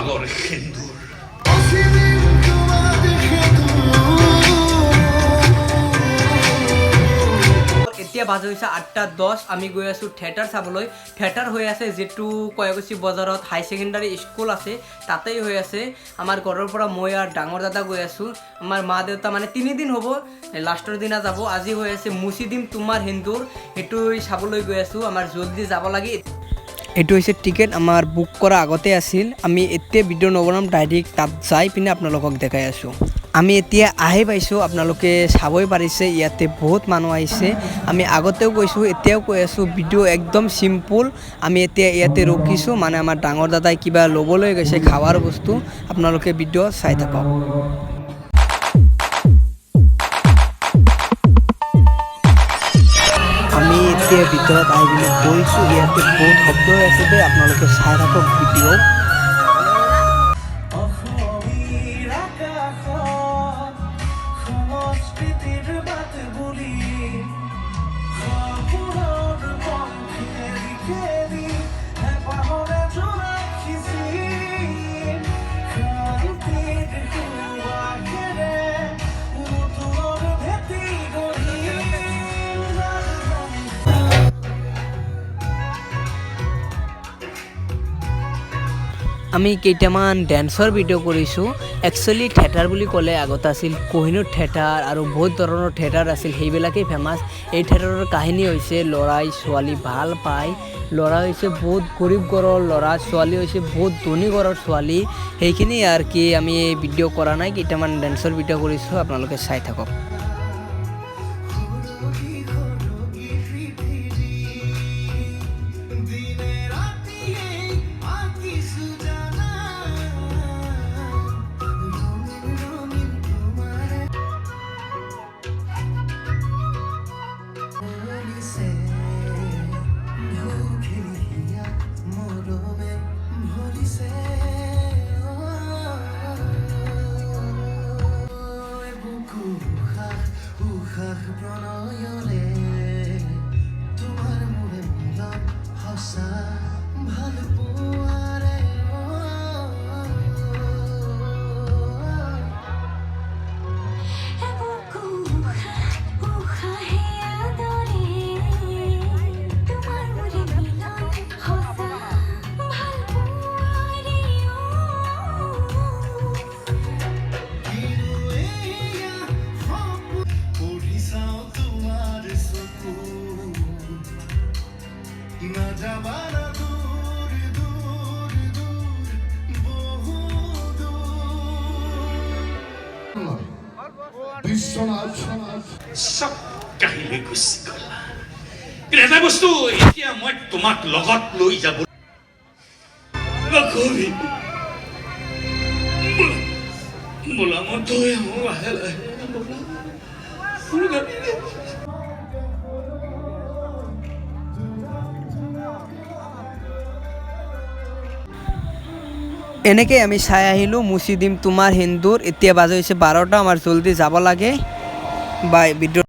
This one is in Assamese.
পাগল সিন্দুৰ এতিয়া বাজে হৈছে 8:10 আমি গৈ আছোঁ থিয়েটাৰ চাবলৈ থিয়েটাৰ হৈ আছে যেটো কয়াগুছি বজাৰত হাই সেকেন্ডাৰী স্কুল আছে তাতেই হৈ আছে আমাৰ ঘৰৰ পৰা মই আৰু ডাঙৰ দাদা গৈ আছোঁ আমাৰ মা দেউতা মানে 3 দিন হ'ব লাষ্টৰ দিনা যাব আজি হৈ আছে মুছি দিম তোমাৰ হিন্দুৰ হেতু চাবলৈ গৈ আছোঁ আমাৰ জলদি যাব লাগে এটো হৈছে টিকেট আমাৰ বুক কৰা আগতে আছিল আমি এতিয়া ভিডিও নবনাম ডাইৰেক্ট তাত যাই পিনে আপোনালোকক দেখাই আছোঁ আমি এতিয়া আহি পাইছোঁ আপোনালোকে চাবই পাৰিছে ইয়াতে বহুত মানুহ আহিছে আমি আগতেও কৈছোঁ এতিয়াও কৈ আছোঁ ভিডিও একদম সিম্পল আমি এতিয়া ইয়াতে ৰখিছোঁ মানে আমাৰ ডাঙৰ দাদাই কিবা ল'বলৈ গৈছে খাৱাৰ বস্তু আপোনালোকে ভিডিও চাই থাকক আমি এতিয়া ভিতৰত আহি পিনে বহিছোঁ ইয়াতে বহুত শব্দ হৈ আছে দে আপোনালোকে চাই থাকক ভিডিও আমি কেইটামান ড্যান্সৰ ভিডিও কৰিছোঁ একচুয়ালি থিয়েটাৰ বুলি ক'লে আগত আছিল কোহিনুৰ থিয়েটাৰ আৰু বহুত ধৰণৰ থিয়েটাৰ আছিল সেইবিলাকেই ফেমাস এই থিয়েটাৰৰ কাহিনী হৈছে লৰাই ছোৱালী ভাল পায় লৰা হৈছে বহুত গৰীব ঘৰৰ লৰা ছোৱালী হৈছে বহুত ধনী ঘৰৰ ছোৱালী সেইখিনি আৰু কি আমি ভিডিও কৰা নাই কেইটামান ড্যান্সৰ ভিডিও কৰিছোঁ আপোনালোকে চাই থাকক সব কাহিলে গুচি গলা কিন্তু এটা বস্তু এতিয়া মই তোমাক লগত লৈ যাব নকবি বোলা মই তই মোৰ আহে এনেকৈ আমি চাই আহিলোঁ মুছি দিম তোমাৰ হিন্দুৰ এতিয়া বাজে হৈছে 12টা আমাৰ জলদি যাব লাগে বাই ভিডিও